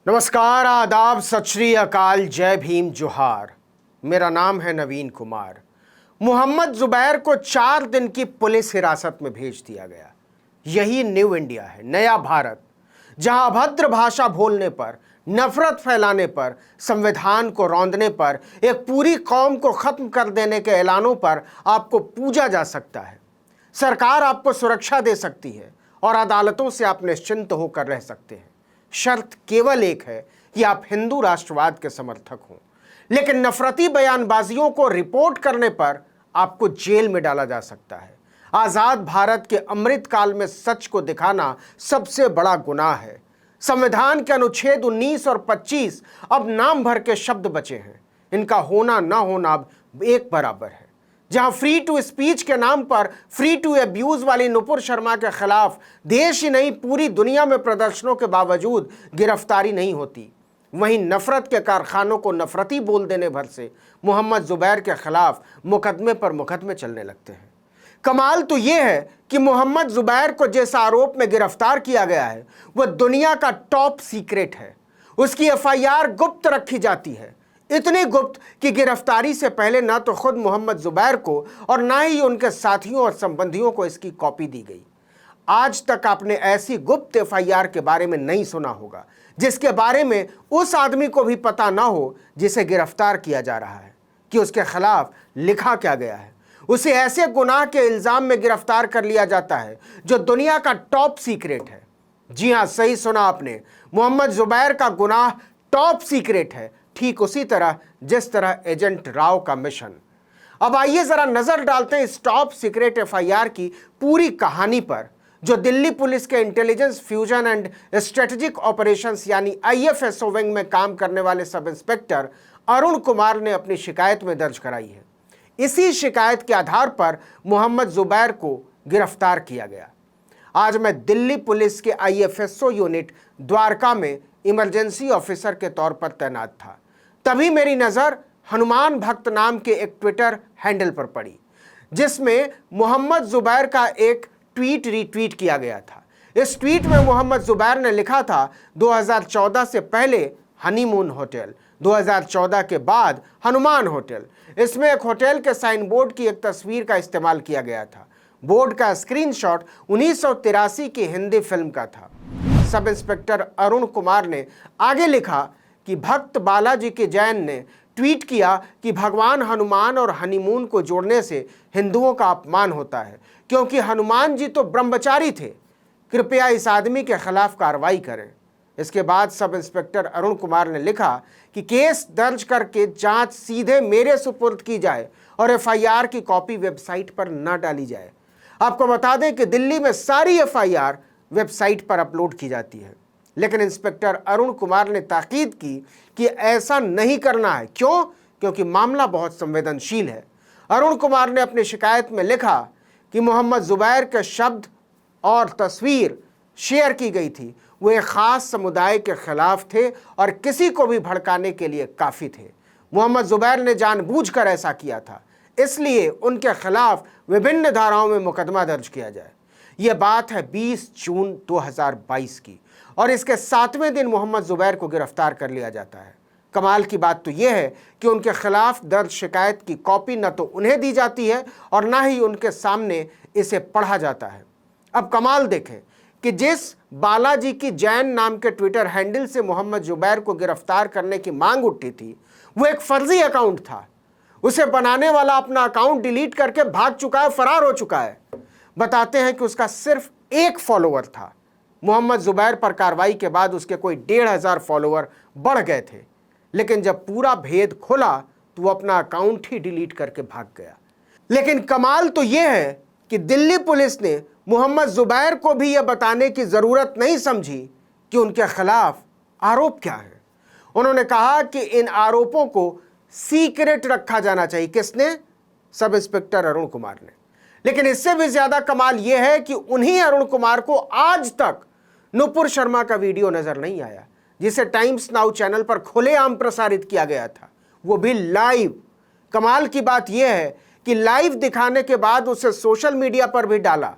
नमस्कार, आदाब, सत श्री अकाल, जय भीम, जोहार। मेरा नाम है नवीन कुमार। मोहम्मद जुबैर को 4 दिन की पुलिस हिरासत में भेज दिया गया। यही न्यू इंडिया है, नया भारत, जहां अभद्र भाषा बोलने पर, नफरत फैलाने पर, संविधान को रौंदने पर, एक पूरी कौम को खत्म कर देने के ऐलानों पर आपको पूजा जा सकता है। सरकार आपको सुरक्षा दे सकती है और अदालतों से आप निश्चिंत होकर रह सकते हैं। शर्त केवल एक है कि आप हिंदू राष्ट्रवाद के समर्थक हों। लेकिन नफरती बयानबाजियों को रिपोर्ट करने पर आपको जेल में डाला जा सकता है। आजाद भारत के अमृत काल में सच को दिखाना सबसे बड़ा गुनाह है। संविधान के अनुच्छेद 19 और 25 अब नाम भर के शब्द बचे हैं। इनका होना ना होना अब एक बराबर है। जहां फ्री टू स्पीच के नाम पर फ्री टू अब्यूज वाली नुपुर शर्मा के खिलाफ देश ही नहीं पूरी दुनिया में प्रदर्शनों के बावजूद गिरफ्तारी नहीं होती, वहीं नफरत के कारखानों को नफरती बोल देने भर से मोहम्मद जुबैर के खिलाफ मुकदमे पर मुकदमे चलने लगते हैं। कमाल तो यह है कि मोहम्मद जुबैर को जिस आरोप में गिरफ्तार किया गया है वह दुनिया का टॉप सीक्रेट है। उसकी एफआईआर गुप्त रखी जाती है, इतनी गुप्त कि गिरफ्तारी से पहले ना तो खुद मोहम्मद जुबैर को और ना ही उनके साथियों और संबंधियों को इसकी कॉपी दी गई। आज तक आपने ऐसी गुप्त एफआईआर के बारे में नहीं सुना होगा जिसके बारे में उस आदमी को भी पता ना हो जिसे गिरफ्तार किया जा रहा है कि उसके खिलाफ लिखा क्या गया है। उसे ऐसे गुनाह के इल्जाम में गिरफ्तार कर लिया जाता है जो दुनिया का टॉप सीक्रेट है। जी हां, सही सुना आपने, मोहम्मद जुबैर का गुनाह टॉप सीक्रेट है, ठीक उसी तरह जिस तरह एजेंट राव का मिशन। अब आइए जरा नजर डालते हैं इस टॉप सीक्रेट एफआईआर की पूरी कहानी पर, जो दिल्ली पुलिस के intelligence fusion and strategic operations यानी आईएफएसओ विंग में काम करने वाले सब इंस्पेक्टर अरुण कुमार ने अपनी शिकायत में दर्ज कराई है। इसी शिकायत के आधार पर मोहम्मद जुबैर को गिरफ्तार किया गया। आज मैं दिल्ली पुलिस के आईएफएसओ यूनिट द्वारका में इमरजेंसी ऑफिसर के तौर पर तैनात था। तभी मेरी नज़र हनुमान भक्त नाम के एक ट्विटर हैंडल पर पड़ी जिसमें मोहम्मद जुबैर का एक ट्वीट रीट्वीट किया गया था। इस ट्वीट में मोहम्मद जुबैर ने लिखा था, 2014 से पहले हनीमून होटल, 2014 के बाद हनुमान होटल। इसमें एक होटल के साइन बोर्ड की एक तस्वीर का इस्तेमाल किया गया था। बोर्ड का स्क्रीनशॉट 1983 की हिंदी फिल्म का था। सब इंस्पेक्टर अरुण कुमार ने आगे लिखा कि भक्त बालाजी के जैन ने ट्वीट किया कि भगवान हनुमान और हनीमून को जोड़ने से हिंदुओं का अपमान होता है क्योंकि हनुमान जी तो ब्रह्मचारी थे। कृपया इस आदमी के खिलाफ कार्रवाई करें। इसके बाद सब इंस्पेक्टर अरुण कुमार ने लिखा कि केस दर्ज करके जांच सीधे मेरे सुपुर्द की जाए और एफआईआर की कॉपी वेबसाइट पर न डाली जाए। आपको बता दें कि दिल्ली में सारी एफआईआर वेबसाइट पर अपलोड की जाती है, लेकिन इंस्पेक्टर अरुण कुमार ने ताकीद की कि ऐसा नहीं करना है। क्यों? क्योंकि मामला बहुत संवेदनशील है। अरुण कुमार ने अपनी शिकायत में लिखा कि मोहम्मद जुबैर के शब्द और तस्वीर शेयर की गई थी वो एक खास समुदाय के खिलाफ थे और किसी को भी भड़काने के लिए काफ़ी थे। मोहम्मद जुबैर ने जानबूझकर ऐसा किया था, इसलिए उनके खिलाफ विभिन्न धाराओं में मुकदमा दर्ज किया जाए। यह बात है 20 जून 2022 की और इसके 7वें दिन मोहम्मद जुबैर को गिरफ्तार कर लिया जाता है। कमाल की बात तो यह है कि उनके खिलाफ दर्ज शिकायत की कॉपी न तो उन्हें दी जाती है और ना ही उनके सामने इसे पढ़ा जाता है। अब कमाल देखें कि जिस बालाजी की जैन नाम के ट्विटर हैंडल से मोहम्मद जुबैर को गिरफ्तार करने की मांग उठी थी वो एक फर्जी अकाउंट था। उसे बनाने वाला अपना अकाउंट डिलीट करके भाग चुका है, फरार हो चुका है। बताते हैं कि उसका सिर्फ एक फॉलोअर था। मोहम्मद जुबैर पर कार्रवाई के बाद उसके कोई 1500 फॉलोअर बढ़ गए थे, लेकिन जब पूरा भेद खुला तो वो अपना अकाउंट ही डिलीट करके भाग गया। लेकिन कमाल तो यह है कि दिल्ली पुलिस ने मोहम्मद जुबैर को भी यह बताने की ज़रूरत नहीं समझी कि उनके खिलाफ आरोप क्या है। उन्होंने कहा कि इन आरोपों को सीक्रेट रखा जाना चाहिए। किसने? सब इंस्पेक्टर अरुण कुमार ने। लेकिन इससे भी ज़्यादा कमाल यह है कि उन्हीं अरुण कुमार को आज तक नुपुर शर्मा का वीडियो नज़र नहीं आया जिसे टाइम्स नाउ चैनल पर खुलेआम प्रसारित किया गया था, वो भी लाइव। कमाल की बात यह है कि लाइव दिखाने के बाद उसे सोशल मीडिया पर भी डाला,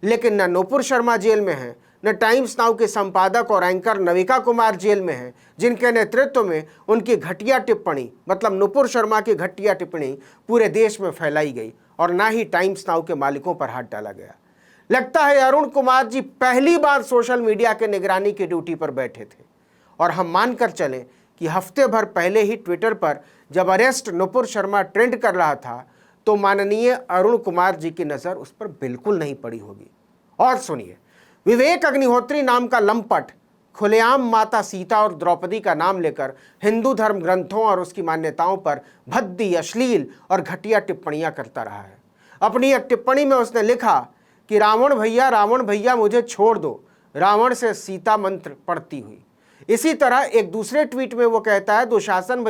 लेकिन न नुपुर शर्मा जेल में है न टाइम्स नाउ के संपादक और एंकर नविका कुमार जेल में हैं, जिनके नेतृत्व में उनकी घटिया टिप्पणी मतलब नुपुर शर्मा की घटिया टिप्पणी पूरे देश में फैलाई गई, और ना ही टाइम्स नाउ के मालिकों पर हाथ डाला गया। लगता है अरुण कुमार जी पहली बार सोशल मीडिया के निगरानी की ड्यूटी पर बैठे थे, और हम मानकर चलें कि हफ्ते भर पहले ही ट्विटर पर जब अरेस्ट नुपुर शर्मा ट्रेंड कर रहा था तो माननीय अरुण कुमार जी की नज़र उस पर बिल्कुल नहीं पड़ी होगी। और सुनिए, विवेक अग्निहोत्री नाम का लंपट खुलेआम माता सीता और द्रौपदी का नाम लेकर हिंदू धर्म ग्रंथों और उसकी मान्यताओं पर भद्दी, अश्लील और घटिया टिप्पणियां करता रहा है। अपनी एक टिप्पणी में उसने लिखा कि रावण भैया मुझे छोड़ दो, रावण से सीता मंत्र पढ़ती हुई। इसी तरह एक दूसरे ट्वीट में वो कहता है, दुशासन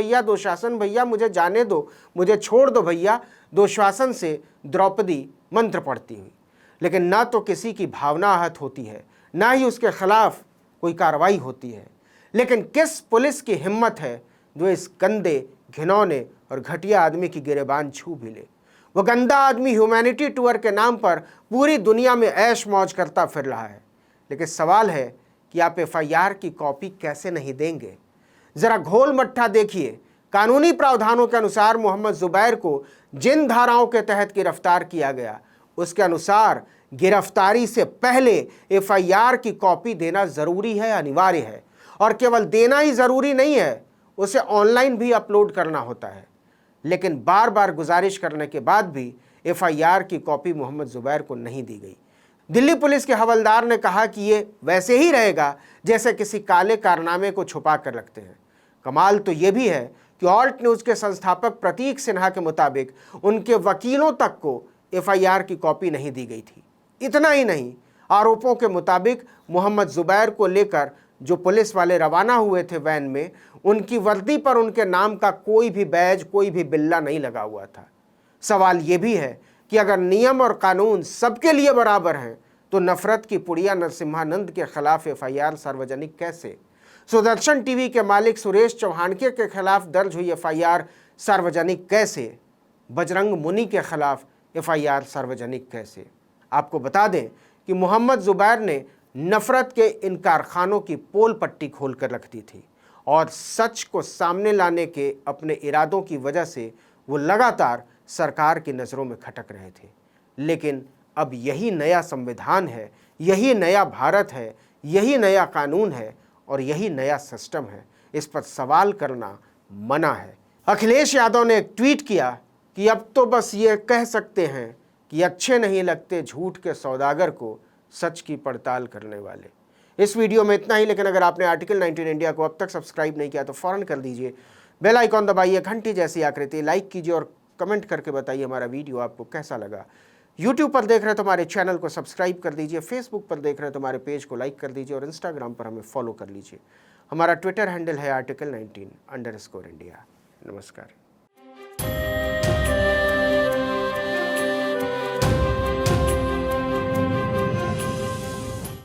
भैया मुझे जाने दो, मुझे छोड़ दो भैया, दुशासन से द्रौपदी मंत्र पढ़ती हुई। लेकिन ना तो किसी की भावना आहत होती है, ना ही उसके खिलाफ कोई कार्रवाई होती है। लेकिन किस पुलिस की हिम्मत है जो इस गंदे, घिनौने और घटिया आदमी की गिरेबान छू भी ले। वो गंदा आदमी ह्यूमैनिटी टूर के नाम पर पूरी दुनिया में ऐश मौज करता फिर रहा है। लेकिन सवाल है कि आप FIR की कॉपी कैसे नहीं देंगे? जरा घोल मट्ठा देखिए। कानूनी प्रावधानों के अनुसार मोहम्मद जुबैर को जिन धाराओं के तहत गिरफ्तार किया गया, उसके अनुसार गिरफ्तारी से पहले FIR की कॉपी देना जरूरी है, अनिवार्य है। और केवल देना ही जरूरी नहीं है, उसे ऑनलाइन भी अपलोड करना होता है। लेकिन बार बार गुजारिश करने के बाद भी FIR की कॉपी मोहम्मद जुबैर को नहीं दी गई। दिल्ली पुलिस के हवलदार ने कहा कि ये वैसे ही रहेगा जैसे किसी काले कारनामे को छुपा कर रखते हैं। कमाल तो ये भी है कि ऑल्ट न्यूज़ के संस्थापक प्रतीक सिन्हा के मुताबिक उनके वकीलों तक को FIR की कॉपी नहीं दी गई थी। इतना ही नहीं, आरोपों के मुताबिक मोहम्मद जुबैर को लेकर जो पुलिस वाले रवाना हुए थे वैन में, उनकी वर्दी पर उनके नाम का कोई भी बैज, कोई भी बिल्ला नहीं लगा हुआ था। सवाल ये भी है कि अगर नियम और कानून सबके लिए बराबर हैं तो नफरत की पुड़िया नरसिम्हानंद के खिलाफ FIR सार्वजनिक कैसे? सुदर्शन टीवी के मालिक सुरेश चौहानके के खिलाफ दर्ज हुई FIR सार्वजनिक कैसे? बजरंग मुनि के खिलाफ FIR सार्वजनिक कैसे? आपको बता दें कि मोहम्मद जुबैर ने नफरत के इन कारखानों की पोल पट्टी खोल कर रख दी थी, और सच को सामने लाने के अपने इरादों की वजह से वो लगातार सरकार की नज़रों में खटक रहे थे। लेकिन अब यही नया संविधान है, यही नया भारत है, यही नया कानून है और यही नया सिस्टम है। इस पर सवाल करना मना है। अखिलेश यादव ने एक ट्वीट किया कि अब तो बस ये कह सकते हैं कि अच्छे नहीं लगते झूठ के सौदागर को सच की पड़ताल करने वाले। इस वीडियो में इतना ही, लेकिन अगर आपने आर्टिकल 19 इंडिया को अब तक सब्सक्राइब नहीं किया तो फ़ौरन कर दीजिए। बेल आइकॉन दबाइए, घंटी जैसी आकृति, लाइक कीजिए और कमेंट करके बताइए हमारा वीडियो आपको कैसा लगा। यूट्यूब पर देख रहे हैं तो हमारे चैनल को सब्सक्राइब कर दीजिए, फेसबुक पर देख रहे हैं तो हमारे पेज को लाइक कर दीजिए और इंस्टाग्राम पर हमें फॉलो कर लीजिए। हमारा ट्विटर हैंडल है article19_India। नमस्कार।